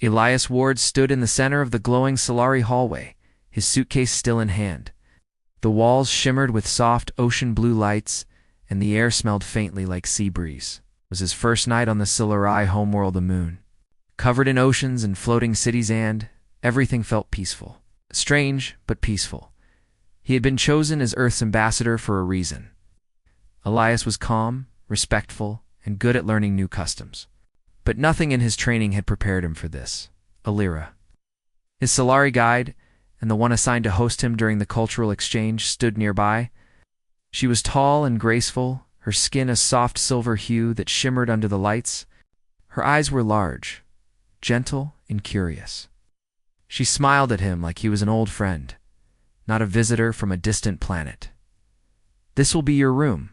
Elias Ward stood in the center of the glowing Solari hallway, his suitcase still in hand. The walls shimmered with soft ocean blue lights, and the air smelled faintly like sea breeze. It was his first night on the Solari homeworld, the moon. Covered in oceans and floating cities, and everything felt peaceful. Strange, but peaceful. He had been chosen as Earth's ambassador for a reason. Elias was calm, respectful, and good at learning new customs. But nothing in his training had prepared him for this. Alira, his Solari guide, and the one assigned to host him during the cultural exchange, stood nearby. She was tall and graceful, her skin a soft silver hue that shimmered under the lights. Her eyes were large, gentle, and curious. She smiled at him like he was an old friend, not a visitor from a distant planet. "This will be your room,"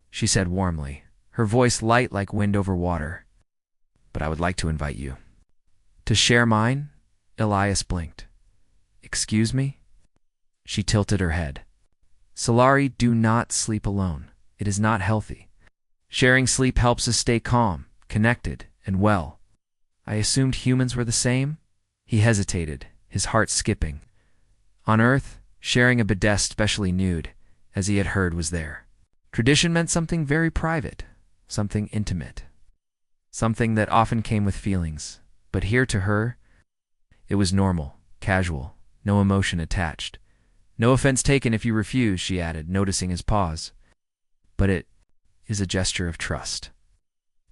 she said warmly, her voice light like wind over water. "But I would like to invite you." "To share mine?" Elias blinked. "Excuse me?" She tilted her head. "Solari do not sleep alone. It is not healthy. Sharing sleep helps us stay calm, connected, and well." "I assumed humans were the same?" He hesitated, his heart skipping. On Earth, sharing a bidet specially nude, as he had heard, was there. Tradition meant something very private, something intimate, something that often came with feelings. But here, to her, it was normal, casual, no emotion attached. "No offense taken if you refuse," she added, noticing his pause. "But it is a gesture of trust.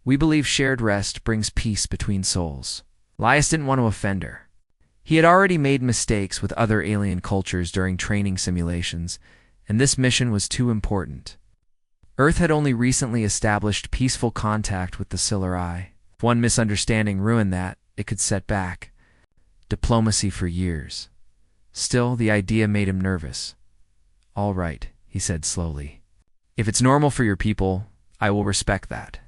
We believe shared rest brings peace between souls." Elias didn't want to offend her. He had already made mistakes with other alien cultures during training simulations, and this mission was too important. Earth had only recently established peaceful contact with the Solari. If one misunderstanding ruined that, it could set back diplomacy for years. Still, the idea made him nervous. "All right," he said slowly. "If it's normal for your people, I will respect that."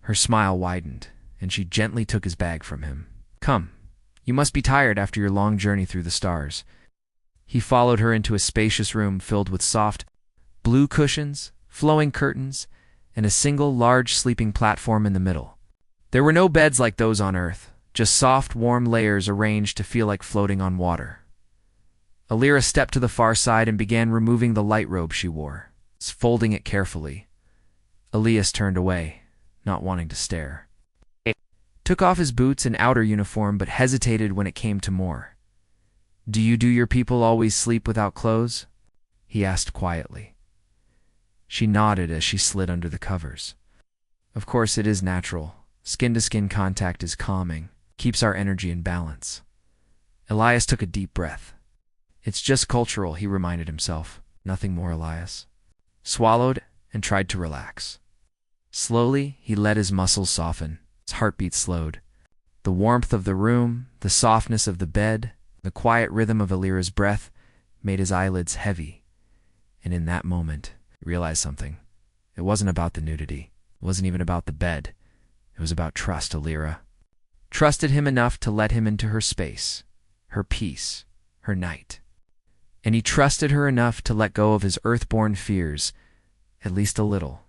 Her smile widened, and she gently took his bag from him. "Come, you must be tired after your long journey through the stars." He followed her into a spacious room filled with soft, blue cushions, flowing curtains, and a single large sleeping platform in the middle. There were no beds like those on Earth, just soft, warm layers arranged to feel like floating on water. Alira stepped to the far side and began removing the light robe she wore, folding it carefully. Elias turned away, not wanting to stare. He took off his boots and outer uniform, but hesitated when it came to more. "Do your people always sleep without clothes?" he asked quietly. She nodded as she slid under the covers. "Of course, it is natural. Skin-to-skin contact is calming, keeps our energy in balance." Elias took a deep breath. "It's just cultural," he reminded himself. "Nothing more, Elias." Swallowed and tried to relax. Slowly, he let his muscles soften. His heartbeat slowed. The warmth of the room, the softness of the bed, the quiet rhythm of Alira's breath made his eyelids heavy. And in that moment, he realized something. It wasn't about the nudity. It wasn't even about the bed. It was about trust. Alira trusted him enough to let him into her space, her peace, her night. And he trusted her enough to let go of his earthborn fears, at least a little.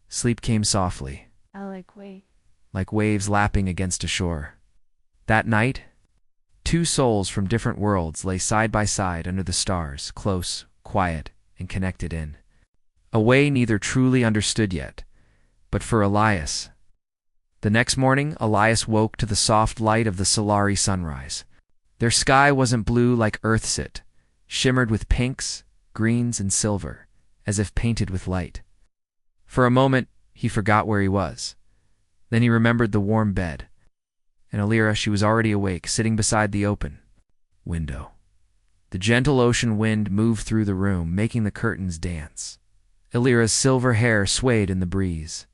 Sleep came softly, like waves lapping against a shore. That night, two souls from different worlds lay side by side under the stars, close, quiet, and connected in a way neither truly understood yet. But for Elias, the next morning, Elias woke to the soft light of the Solari sunrise. Their sky wasn't blue like Earth's it, shimmered with pinks, greens, and silver, as if painted with light. For a moment, he forgot where he was. Then he remembered the warm bed. And Alira, she was already awake, sitting beside the open window. The gentle ocean wind moved through the room, making the curtains dance. Alira's silver hair swayed in the breeze.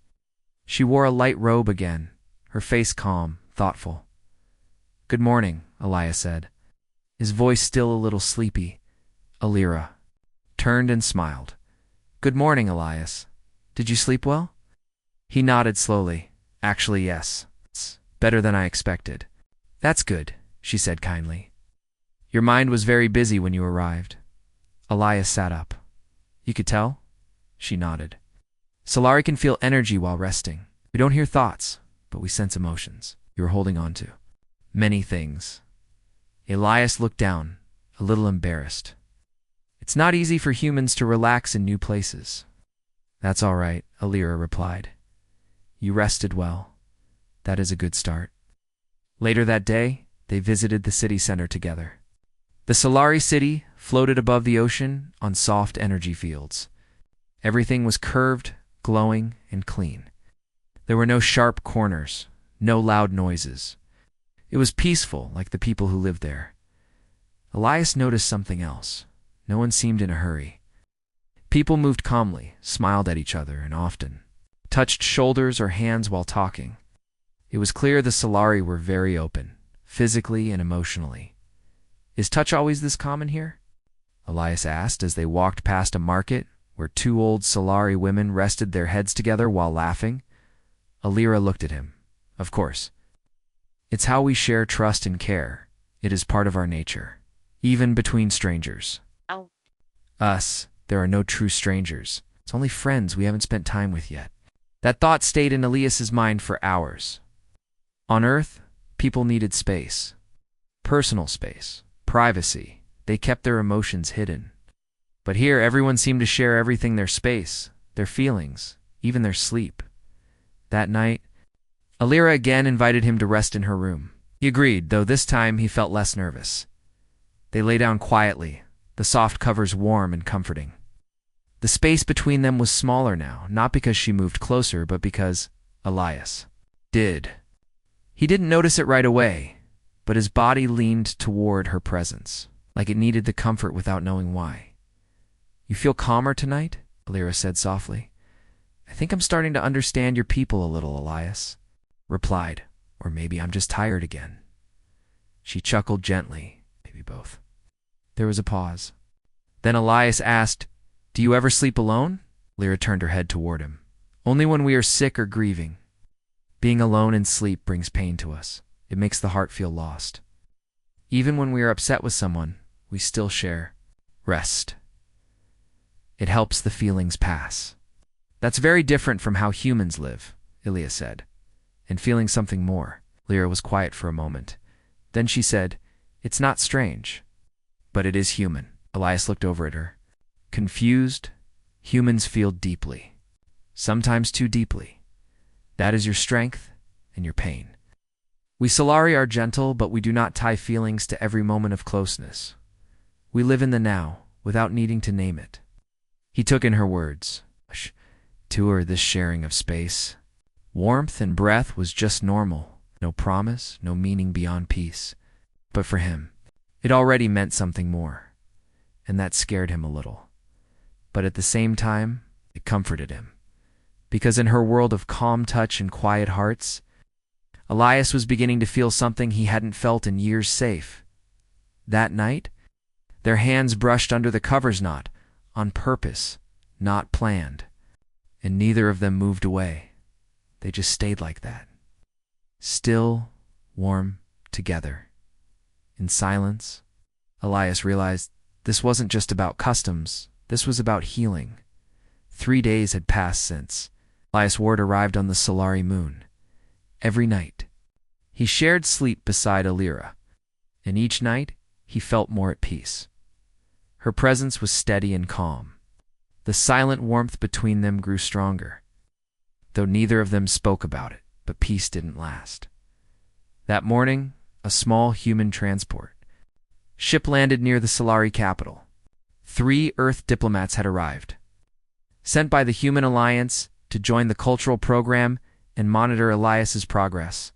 She wore a light robe again, her face calm, thoughtful. "Good morning," Elias said, his voice still a little sleepy. Alira turned and smiled. "Good morning, Elias. Did you sleep well?" He nodded slowly. "Actually, yes. It's better than I expected." "That's good," she said kindly. "Your mind was very busy when you arrived." Elias sat up. "You could tell?" She nodded. "Solari can feel energy while resting. We don't hear thoughts, but we sense emotions you were holding on to." Many things. Elias looked down, a little embarrassed. It's not easy for humans to relax in new places. That's all right, Alira replied. You rested well. That is a good start. Later that day, they visited the city center together. The Solari city floated above the ocean on soft energy fields. Everything was curved, glowing, and clean. There were no sharp corners, no loud noises. It was peaceful, like the people who lived there. Elias noticed something else. No one seemed in a hurry. People moved calmly, smiled at each other, and often touched shoulders or hands while talking. It was clear the Solari were very open, physically and emotionally. Is touch always this common here? Elias asked as they walked past a market where two old Solari women rested their heads together while laughing. Alira looked at him. Of course. It's how we share trust and care. It is part of our nature, even between strangers. Ow. Us, there are no true strangers. It's only friends we haven't spent time with yet. That thought stayed in Elias's mind for hours. On Earth, people needed space. Personal space. Privacy. They kept their emotions hidden. But here, everyone seemed to share everything: their space, their feelings, even their sleep. That night, Alira again invited him to rest in her room. He agreed, though this time he felt less nervous. They lay down quietly, the soft covers warm and comforting. The space between them was smaller now, not because she moved closer, but because Elias did. He didn't notice it right away, but his body leaned toward her presence, like it needed the comfort without knowing why. You feel calmer tonight? Alira said softly. I think I'm starting to understand your people a little, Elias replied. Or maybe I'm just tired again. She chuckled gently, maybe both. There was a pause. Then Elias asked, Do you ever sleep alone? Alira turned her head toward him. Only when we are sick or grieving. Being alone in sleep brings pain to us. It makes the heart feel lost. Even when we are upset with someone, we still share rest. It helps the feelings pass. That's very different from how humans live, Elias said. And feeling something more. Lyra was quiet for a moment. Then she said, It's not strange, but it is human. Elias looked over at her. Confused, humans feel deeply. Sometimes too deeply. That is your strength and your pain. We Solari are gentle, but we do not tie feelings to every moment of closeness. We live in the now, without needing to name it. He took in her words. To her, this sharing of space, warmth and breath was just normal. No promise, no meaning beyond peace. But for him, it already meant something more. And that scared him a little. But at the same time, it comforted him. Because in her world of calm touch and quiet hearts, Elias was beginning to feel something he hadn't felt in years. Safe. That night, their hands brushed under the covers, not on purpose, not planned. And neither of them moved away. They just stayed like that. Still, warm, together. In silence, Elias realized this wasn't just about customs. This was about healing. 3 days had passed since Elias Ward arrived on the Solari moon. Every night, he shared sleep beside Alira, and each night he felt more at peace. Her presence was steady and calm. The silent warmth between them grew stronger, though neither of them spoke about it, but peace didn't last. That morning, a small human transport ship landed near the Solari capital. 3 Earth diplomats had arrived, sent by the Human Alliance to join the cultural program and monitor Elias's progress.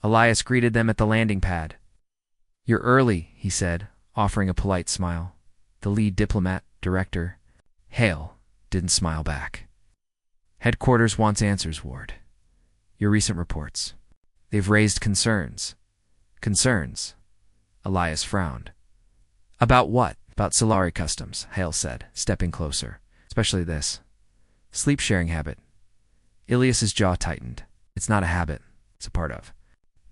Elias greeted them at the landing pad. You're early, he said, offering a polite smile. The lead diplomat, director, Hale, didn't smile back. Headquarters wants answers, Ward. Your recent reports. They've raised concerns. Concerns? Elias frowned. About what? About Solari customs, Hale said, stepping closer. Especially this. Sleep-sharing habit. Ilias's jaw tightened. It's not a habit. It's a part of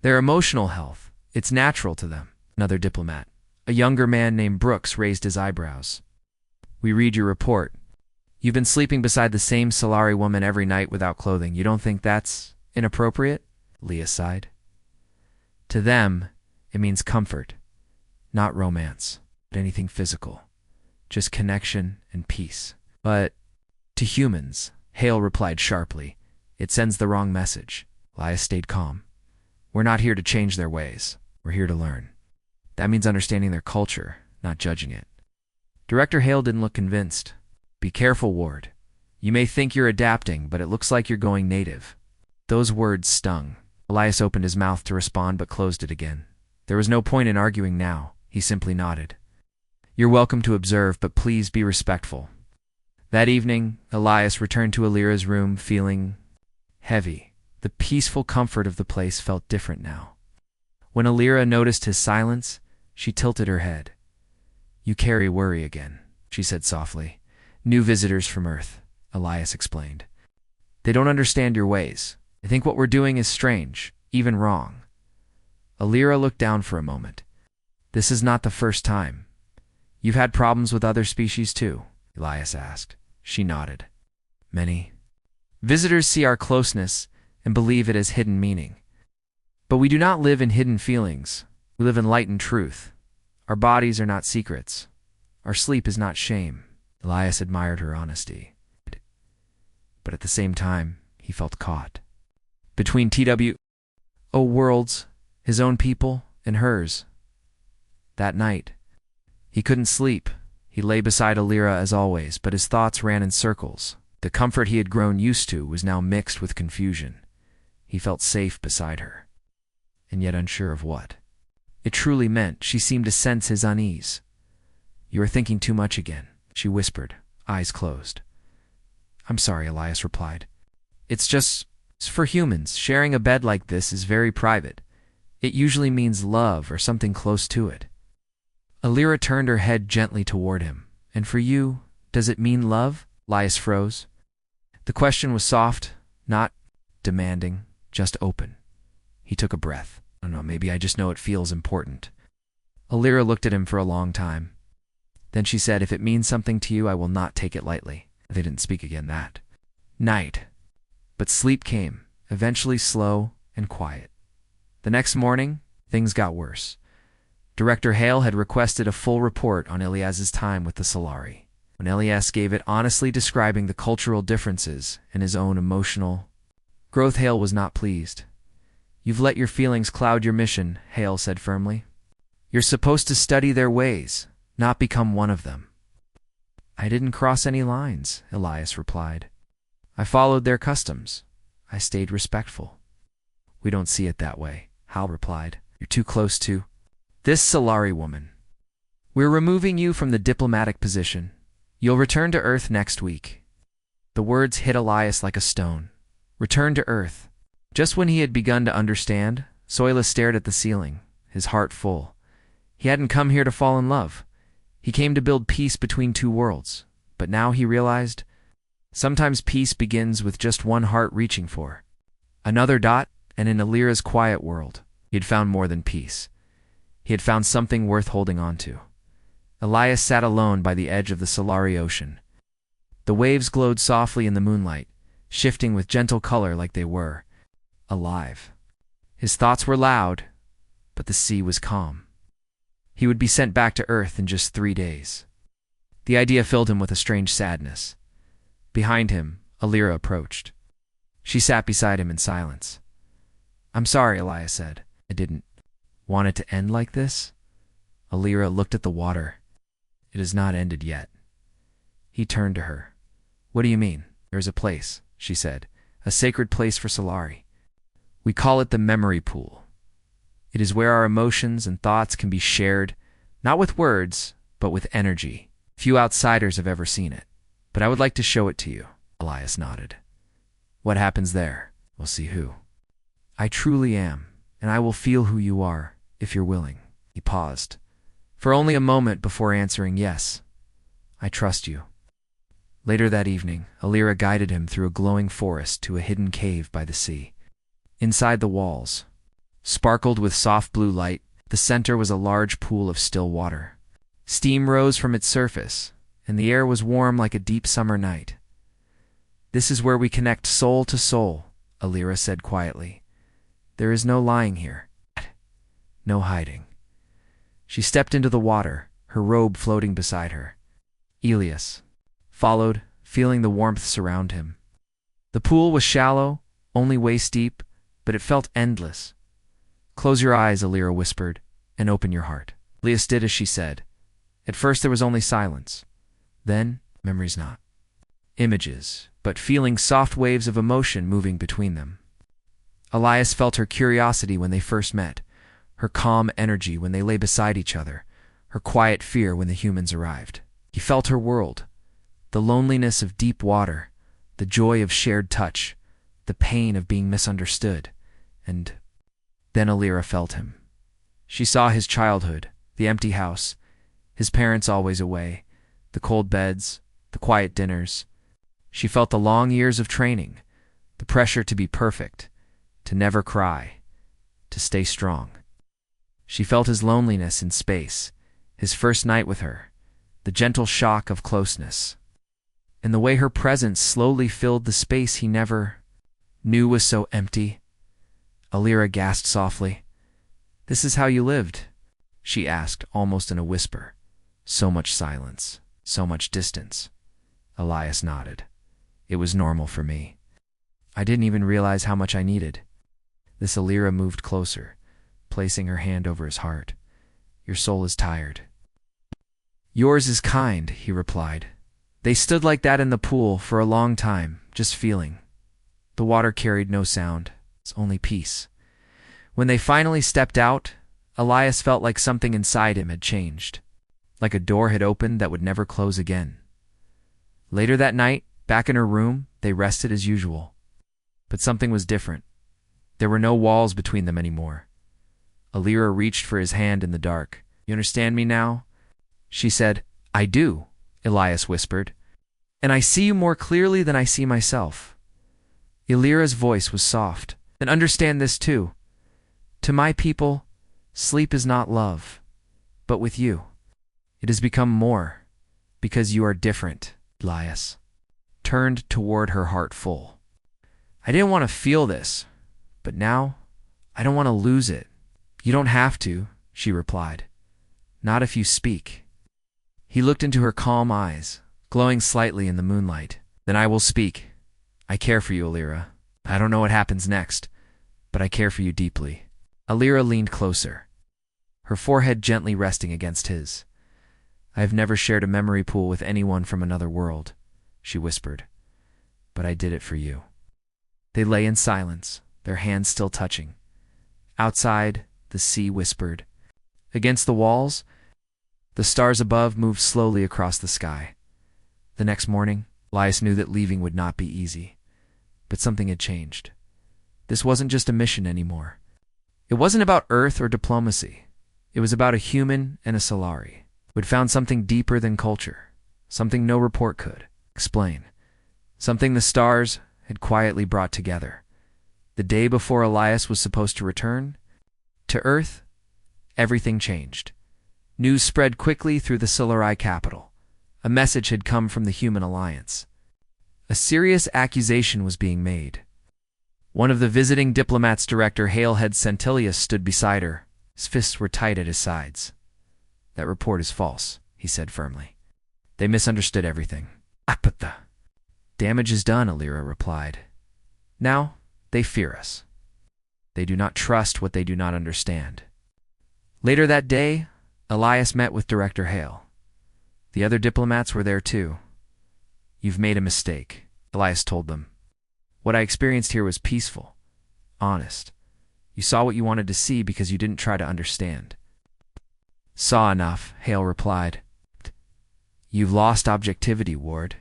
their emotional health. It's natural to them. Another diplomat, a younger man named Brooks, raised his eyebrows. We read your report. You've been sleeping beside the same Solari woman every night without clothing. You don't think that's inappropriate? Leah sighed. To them, It means comfort, not romance, but anything physical. Just connection and peace. But to humans, Hale replied sharply, it sends the wrong message. Elias stayed calm. We're not here to change their ways. We're here to learn. That means understanding their culture, not judging it. Director Hale didn't look convinced. Be careful, Ward. You may think you're adapting, but it looks like you're going native. Those words stung. Elias opened his mouth to respond but closed it again. There was no point in arguing now. He simply nodded. You're welcome to observe, but please be respectful. That evening, Elias returned to Alira's room feeling heavy. The peaceful comfort of the place felt different now. When Alira noticed his silence, she tilted her head. You carry worry again, she said softly. New visitors from Earth, Elias explained. They don't understand your ways. They think what we're doing is strange, even wrong. Alira looked down for a moment. This is not the first time. You've had problems with other species too, Elias asked. She nodded. Many. Visitors see our closeness and believe it has hidden meaning. But we do not live in hidden feelings. We live in light and truth. Our bodies are not secrets. Our sleep is not shame. Elias admired her honesty. But at the same time, he felt caught. Between worlds, his own people, and hers. That night, he couldn't sleep. He lay beside Alira as always, but his thoughts ran in circles. The comfort he had grown used to was now mixed with confusion. He felt safe beside her, and yet unsure of what. It truly meant she seemed to sense his unease. You are thinking too much again, she whispered, eyes closed. I'm sorry, Elias replied. It's for humans. Sharing a bed like this is very private. It usually means love or something close to it. Alira turned her head gently toward him. And for you, does it mean love? Elias froze. The question was soft, not demanding, just open. He took a breath. I don't know, maybe I just know it feels important. Alira looked at him for a long time. Then she said, if it means something to you, I will not take it lightly. They didn't speak again that night. But sleep came, eventually slow and quiet. The next morning, things got worse. Director Hale had requested a full report on Elias's time with the Solari. When Elias gave it, honestly describing the cultural differences and his own emotional growth, Hale was not pleased. You've let your feelings cloud your mission, Hale said firmly. You're supposed to study their ways, not become one of them. I didn't cross any lines, Elias replied. I followed their customs. I stayed respectful. We don't see it that way, Hal replied. You're too close to this Solari woman. We're removing you from the diplomatic position. You'll return to Earth next week. The words hit Elias like a stone. Return to Earth. Just when he had begun to understand, Soila stared at the ceiling, his heart full. He hadn't come here to fall in love. He came to build peace between two worlds. But now he realized, sometimes peace begins with just one heart reaching for another dot, and in Alira's quiet world, he had found more than peace. He had found something worth holding on to. Elias sat alone by the edge of the Solari Ocean. The waves glowed softly in the moonlight, shifting with gentle color like they were alive. His thoughts were loud, but the sea was calm. He would be sent back to Earth in just 3 days. The idea filled him with a strange sadness. Behind him, Alira approached. She sat beside him in silence. I'm sorry, Elias said. I didn't want it to end like this. Alira looked at the water. It has not ended yet. He turned to her. What do you mean? There is a place, she said, a sacred place for Solari. We call it the memory pool. It is where our emotions and thoughts can be shared, not with words, but with energy. Few outsiders have ever seen it, but I would like to show it to you. Elias nodded. What happens there? We'll see who I truly am, and I will feel who you are, if you're willing. He paused, for only a moment before answering yes. I trust you. Later that evening, Alira guided him through a glowing forest to a hidden cave by the sea. Inside the walls, sparkled with soft blue light, the center was a large pool of still water. Steam rose from its surface, and the air was warm like a deep summer night. This is where we connect soul to soul, Alira said quietly. There is no lying here. no hiding. She stepped into the water, her robe floating beside her. Elias followed, feeling the warmth surround him. The pool was shallow, only waist deep, but it felt endless. "Close your eyes," Alira whispered, "and open your heart." Elias did as she said. At first there was only silence. Then, memories not. Images, but feeling soft waves of emotion moving between them. Elias felt her curiosity when they first met, her calm energy when they lay beside each other, her quiet fear when the humans arrived. He felt her world, the loneliness of deep water, the joy of shared touch, the pain of being misunderstood, and then Alira felt him. She saw his childhood, the empty house, his parents always away, the cold beds, the quiet dinners. She felt the long years of training, the pressure to be perfect, to never cry, to stay strong. She felt his loneliness in space, his first night with her, the gentle shock of closeness, and the way her presence slowly filled the space he never knew was so empty. Alira gasped softly. "This is how you lived?" she asked, almost in a whisper. So much silence, so much distance. Elias nodded. "It was normal for me. I didn't even realize how much I needed." This Alira moved closer, placing her hand over his heart. "Your soul is tired." "Yours is kind," he replied. They stood like that in the pool for a long time, just feeling. The water carried no sound, it's only peace. When they finally stepped out, Elias felt like something inside him had changed, like a door had opened that would never close again. Later that night, back in her room, they rested as usual. But something was different. There were no walls between them anymore. Alira reached for his hand in the dark. "You understand me now?" She said. "I do," Elias whispered. "And I see you more clearly than I see myself." Alira's voice was soft. "And understand this too. To my people, sleep is not love. But with you, it has become more, because you are different." Elias turned toward her heart full. "I didn't want to feel this, but now I don't want to lose it." "You don't have to," she replied. "Not if you speak." He looked into her calm eyes, glowing slightly in the moonlight. "Then I will speak. I care for you, Alira. I don't know what happens next, but I care for you deeply." Alira leaned closer, her forehead gently resting against his. "I have never shared a memory pool with anyone from another world," she whispered, "but I did it for you." They lay in silence, their hands still touching. Outside, the sea whispered. Against the walls, the stars above moved slowly across the sky. The next morning, Elias knew that leaving would not be easy. But something had changed. This wasn't just a mission anymore. It wasn't about Earth or diplomacy. It was about a human and a Solari who had found something deeper than culture, something no report could explain, something the stars had quietly brought together. The day before Elias was supposed to return to Earth, everything changed. News spread quickly through the Solari capital. A message had come from the Human Alliance. A serious accusation was being made. One of the visiting diplomats, Director Halehead Centilius, stood beside her. His fists were tight at his sides. "That report is false," he said firmly. "They misunderstood everything." "But the damage is done," Alira replied. "Now they fear us. They do not trust what they do not understand." Later that day, Elias met with Director Hale. The other diplomats were there too. "You've made a mistake," Elias told them. "What I experienced here was peaceful, honest. You saw what you wanted to see because you didn't try to understand." "Saw enough," Hale replied. "You've lost objectivity, Ward.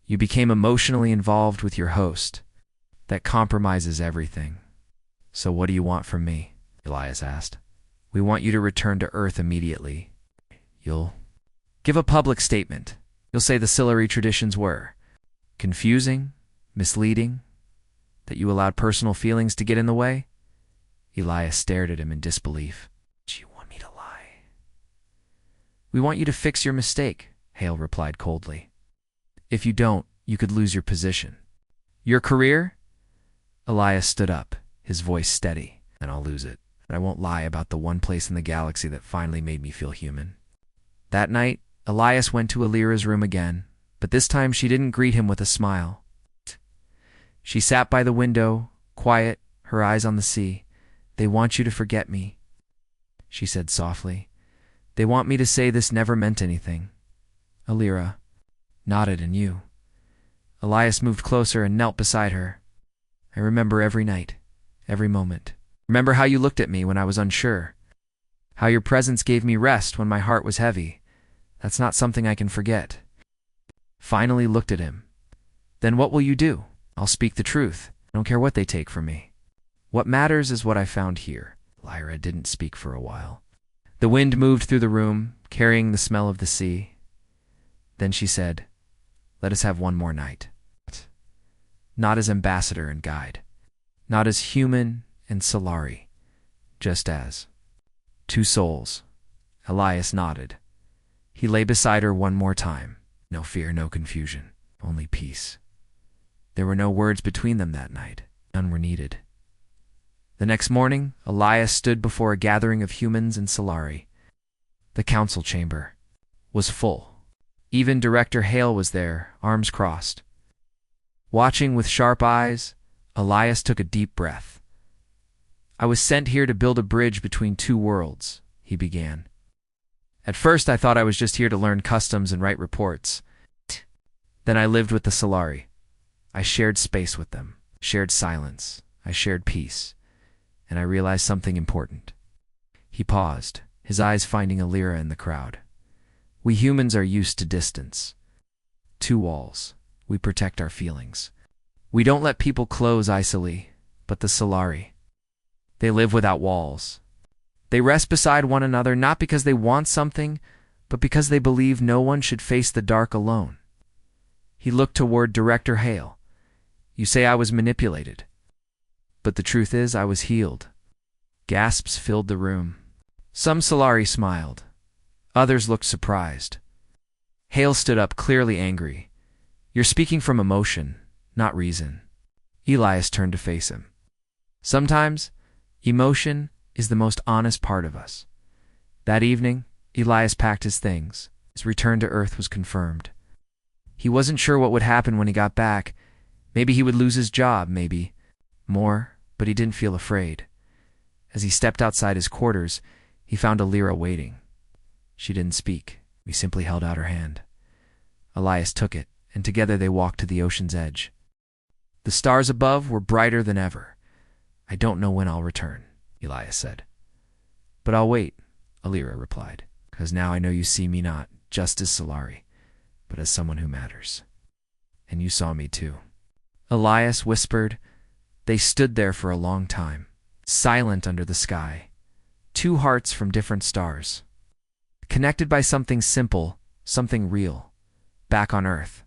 You became emotionally involved with your host. That compromises everything." "So what do you want from me?" Elias asked. "We want you to return to Earth immediately. You'll give a public statement. You'll say the Sillery traditions were confusing, misleading, that you allowed personal feelings to get in the way." Elias stared at him in disbelief. "Do you want me to lie?" "We want you to fix your mistake," Hale replied coldly. "If you don't, you could lose your position." "Your career?" Elias stood up, his voice steady. "Then I'll lose it." I won't lie about the one place in the galaxy that finally made me feel human. That night, Elias went to Alira's room again, but this time she didn't greet him with a smile. She sat by the window, quiet, her eyes on the sea. "They want you to forget me," she said softly. "They want me to say this never meant anything." Alira nodded. "And you?" Elias moved closer and knelt beside her. "I remember every night, every moment. Remember how you looked at me when I was unsure. How your presence gave me rest when my heart was heavy. That's not something I can forget." Finally looked at him. "Then what will you do?" "I'll speak the truth. I don't care what they take from me. What matters is what I found here." Lyra didn't speak for a while. The wind moved through the room, carrying the smell of the sea. Then she said, "Let us have one more night. Not as ambassador and guide. Not as human and Solari. Just as two souls." Elias nodded. He lay beside her one more time. No fear, no confusion, only peace. There were no words between them that night. None were needed. The next morning, Elias stood before a gathering of humans and Solari. The council chamber was full. Even Director Hale was there, arms crossed. Watching with sharp eyes, Elias took a deep breath. "I was sent here to build a bridge between two worlds," he began. "At first I thought I was just here to learn customs and write reports. Then I lived with the Solari. I shared space with them, shared silence, I shared peace, and I realized something important." He paused, his eyes finding Alira in the crowd. "We humans are used to distance. Two walls. We protect our feelings. We don't let people close easily, but the Solari, they live without walls. They rest beside one another not because they want something, but because they believe no one should face the dark alone." He looked toward Director Hale. "You say I was manipulated, but the truth is I was healed." Gasps filled the room. Some Solari smiled. Others looked surprised. Hale stood up, clearly angry. "You're speaking from emotion, not reason." Elias turned to face him. "Sometimes, emotion is the most honest part of us." That evening, Elias packed his things. His return to Earth was confirmed. He wasn't sure what would happen when he got back. Maybe he would lose his job, maybe more, but he didn't feel afraid. As he stepped outside his quarters, he found Alira waiting. She didn't speak. He simply held out her hand. Elias took it, and together they walked to the ocean's edge. The stars above were brighter than ever. "I don't know when I'll return," Elias said. "But I'll wait," Alira replied, "because now I know you see me not just as Solari, but as someone who matters. And you saw me too." Elias whispered. They stood there for a long time, silent under the sky. Two hearts from different stars, connected by something simple, something real, back on Earth.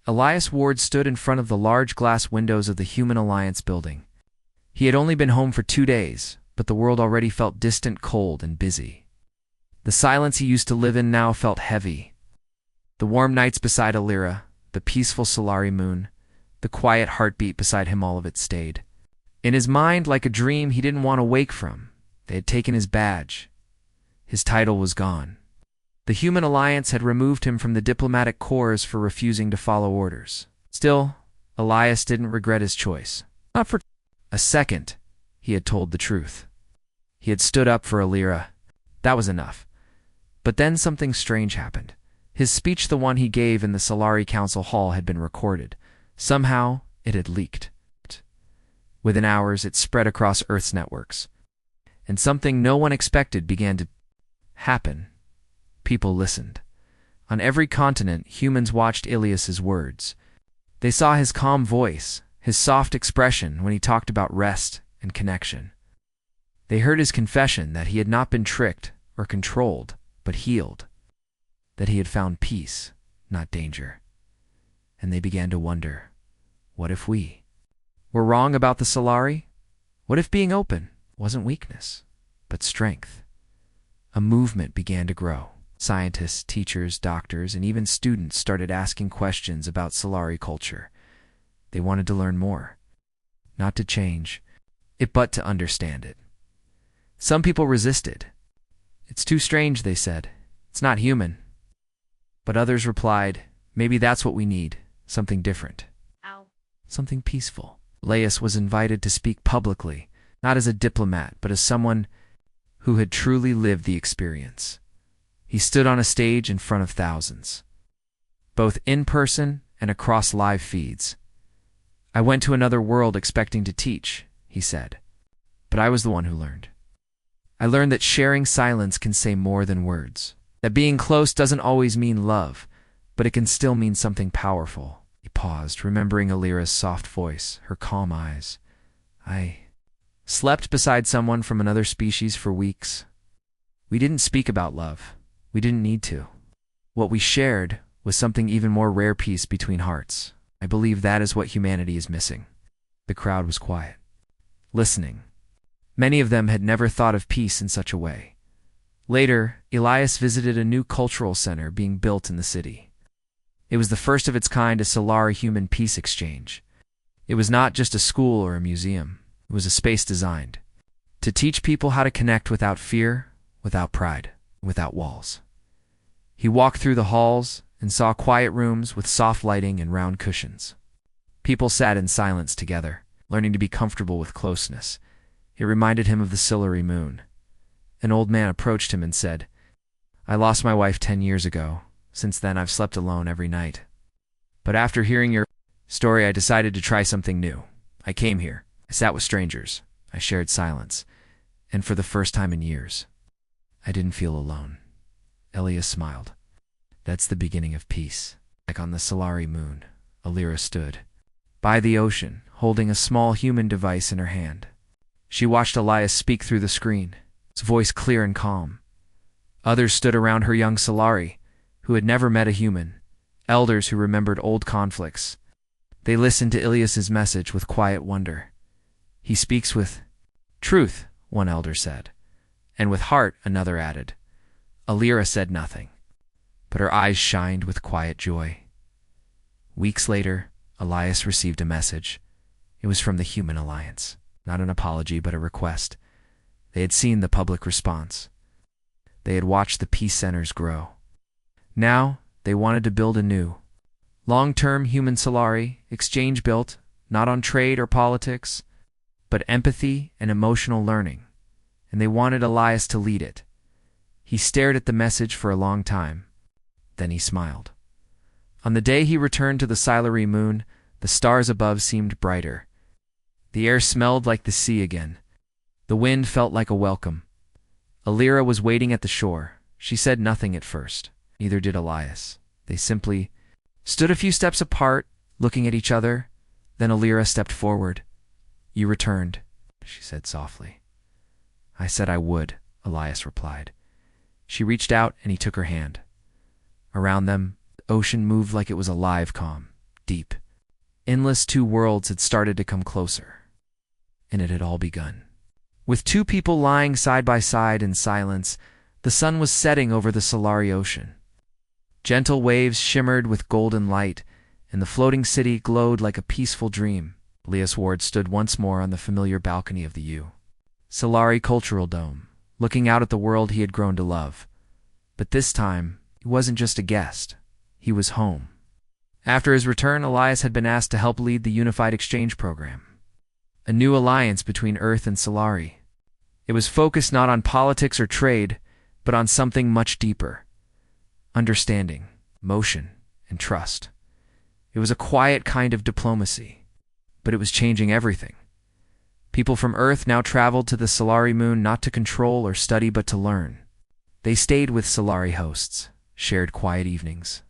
Elias Ward stood in front of the large glass windows of the Human Alliance building. He had only been home for 2 days, but the world already felt distant, cold, and busy. The silence he used to live in now felt heavy. The warm nights beside Alira, the peaceful Solari moon, the quiet heartbeat beside him, all of it stayed. In his mind, like a dream he didn't want to wake from, they had taken his badge. His title was gone. The Human Alliance had removed him from the diplomatic corps for refusing to follow orders. Still, Elias didn't regret his choice. Not for a second, he had told the truth. He had stood up for Alira. That was enough. But then something strange happened. His speech, the one he gave in the Solari Council Hall, had been recorded. Somehow, it had leaked. Within hours, it spread across Earth's networks. And something no one expected began to happen. People listened. On every continent, humans watched Ilias's words. They saw his calm voice, his soft expression when he talked about rest and connection. They heard his confession that he had not been tricked or controlled, but healed. That he had found peace, not danger. And they began to wonder, what if we were wrong about the Solari? What if being open wasn't weakness, but strength? A movement began to grow. Scientists, teachers, doctors, and even students started asking questions about Solari culture. They wanted to learn more. Not to change it, but to understand it. Some people resisted. "It's too strange," they said. "It's not human." But others replied, "Maybe that's what we need, something different. Ow. Something peaceful." Elias was invited to speak publicly, not as a diplomat, but as someone who had truly lived the experience. He stood on a stage in front of thousands, both in person and across live feeds. "I went to another world expecting to teach," he said, "but I was the one who learned. I learned that sharing silence can say more than words, that being close doesn't always mean love, but it can still mean something powerful." He paused, remembering Alira's soft voice, her calm eyes. "I slept beside someone from another species for weeks. We didn't speak about love. We didn't need to. What we shared was something even more rare, peace between hearts. I believe that is what humanity is missing." The crowd was quiet, listening. Many of them had never thought of peace in such a way. Later, Elias visited a new cultural center being built in the city. It was the first of its kind, a Solari human peace exchange. It was not just a school or a museum. It was a space designed to teach people how to connect without fear, without pride, without walls. He walked through the halls and saw quiet rooms with soft lighting and round cushions. People sat in silence together, learning to be comfortable with closeness. It reminded him of the Siluri moon. An old man approached him and said, "I lost my wife 10 years ago. Since then, I've slept alone every night. But after hearing your story, I decided to try something new. I came here. I sat with strangers. I shared silence. And for the first time in years, I didn't feel alone." Elias smiled. "That's the beginning of peace." Like on the Solari moon, Alira stood by the ocean, holding a small human device in her hand. She watched Elias speak through the screen, his voice clear and calm. Others stood around her, young Solari, who had never met a human, elders who remembered old conflicts. They listened to Elias's message with quiet wonder. "He speaks with truth," one elder said, "and with heart," another added. Alira said nothing, but her eyes shined with quiet joy. Weeks later, Elias received a message. It was from the Human Alliance. Not an apology, but a request. They had seen the public response. They had watched the peace centers grow. Now, they wanted to build a new, long-term human Solari exchange built not on trade or politics, but empathy and emotional learning. And they wanted Elias to lead it. He stared at the message for a long time. Then he smiled. On the day he returned to the Siluri moon, the stars above seemed brighter. The air smelled like the sea again. The wind felt like a welcome. Alira was waiting at the shore. She said nothing at first. Neither did Elias. They simply stood a few steps apart, looking at each other. Then Alira stepped forward. "You returned," she said softly. "I said I would," Elias replied. She reached out and he took her hand. Around them, the ocean moved like it was alive, calm, deep. Endless two worlds had started to come closer. And it had all begun. With two people lying side by side in silence, the sun was setting over the Solari ocean. Gentle waves shimmered with golden light, and the floating city glowed like a peaceful dream. Elias Ward stood once more on the familiar balcony of the Solari Cultural Dome, looking out at the world he had grown to love. But this time, he wasn't just a guest. He was home. After his return, Elias had been asked to help lead the Unified Exchange Program, a new alliance between Earth and Solari. It was focused not on politics or trade, but on something much deeper: understanding, emotion, and trust. It was a quiet kind of diplomacy, but it was changing everything. People from Earth now traveled to the Solari moon not to control or study, but to learn. They stayed with Solari hosts, shared quiet evenings,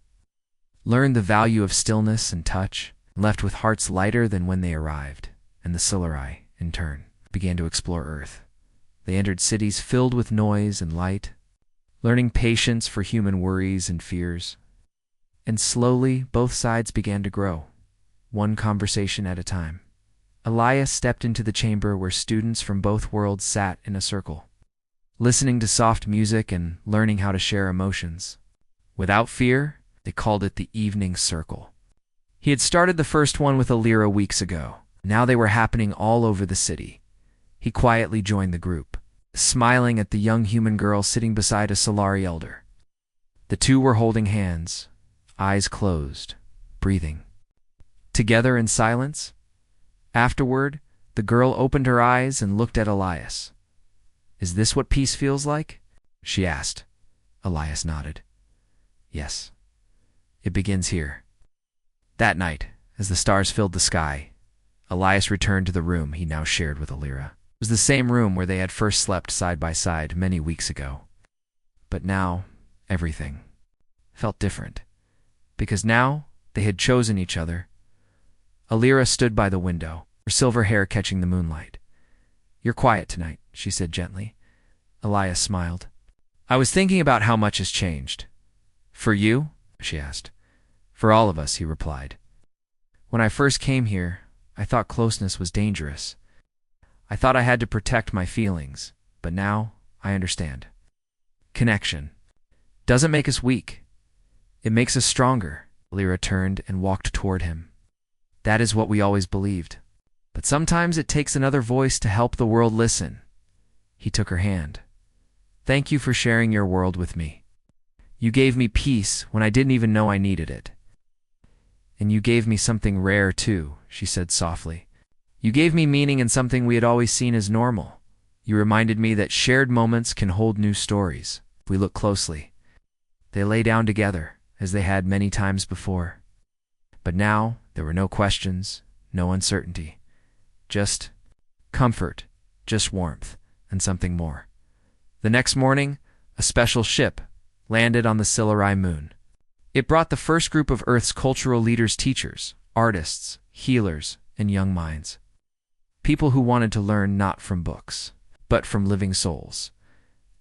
learned the value of stillness and touch, and left with hearts lighter than when they arrived. And the Solari, in turn, began to explore Earth. They entered cities filled with noise and light, learning patience for human worries and fears. And slowly, both sides began to grow, one conversation at a time. Elias stepped into the chamber where students from both worlds sat in a circle, listening to soft music and learning how to share emotions. Without fear, they called it the Evening Circle. He had started the first one with Alira weeks ago. Now they were happening all over the city. He quietly joined the group. smiling at the young human girl sitting beside a Solari elder. The two were holding hands, eyes closed, breathing. Together in silence. Afterward, the girl opened her eyes and looked at Elias. "Is this what peace feels like?" she asked. Elias nodded. "Yes. It begins here." That night, as the stars filled the sky, Elias returned to the room he now shared with Alira. It was the same room where they had first slept side by side many weeks ago. But now, everything felt different, because now they had chosen each other. Alira stood by the window, her silver hair catching the moonlight. "You're quiet tonight," she said gently. Elias smiled. "I was thinking about how much has changed." "For you?" she asked. "For all of us," he replied. "When I first came here, I thought closeness was dangerous. I thought I had to protect my feelings, but now I understand. Connection doesn't make us weak. It makes us stronger." Alira turned and walked toward him. "That is what we always believed. But sometimes it takes another voice to help the world listen." He took her hand. "Thank you for sharing your world with me. You gave me peace when I didn't even know I needed it. And you gave me something rare too," she said softly. "You gave me meaning in something we had always seen as normal. You reminded me that shared moments can hold new stories if we look closely." They lay down together, as they had many times before. But now there were no questions, no uncertainty. Just comfort, just warmth, and something more. The next morning, a special ship landed on the Silari moon. It brought the first group of Earth's cultural leaders, teachers, artists, healers, and young minds. People who wanted to learn not from books, but from living souls.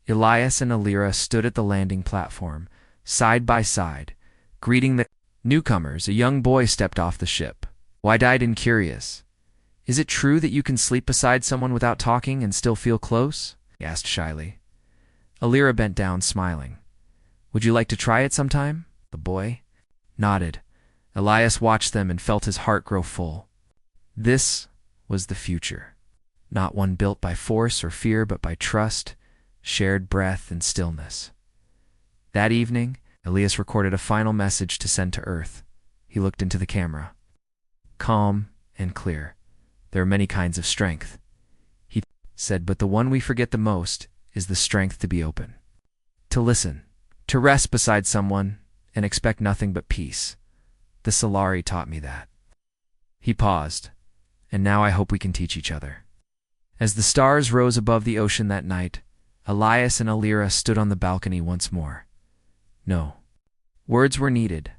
Elias and Alira stood at the landing platform, side by side, greeting the newcomers. A young boy stepped off the ship, wide-eyed and curious. "Is it true that you can sleep beside someone without talking and still feel close?" he asked shyly. Alira bent down, smiling. "Would you like to try it sometime?" The boy nodded. Elias watched them and felt his heart grow full. This was the future, not one built by force or fear, but by trust, shared breath, and stillness. That evening, Elias recorded a final message to send to Earth. He looked into the camera. Calm and clear. "There are many kinds of strength," he said, "but the one we forget the most is the strength to be open, to listen, to rest beside someone and expect nothing but peace. The Solari taught me that." He paused. "And now I hope we can teach each other." As the stars rose above the ocean that night, Elias and Alira stood on the balcony once more. No words were needed.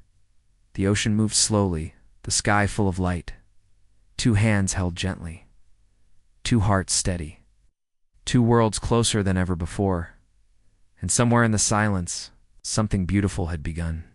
The ocean moved slowly, the sky full of light. Two hands held gently. Two hearts steady. Two worlds closer than ever before. And somewhere in the silence, something beautiful had begun.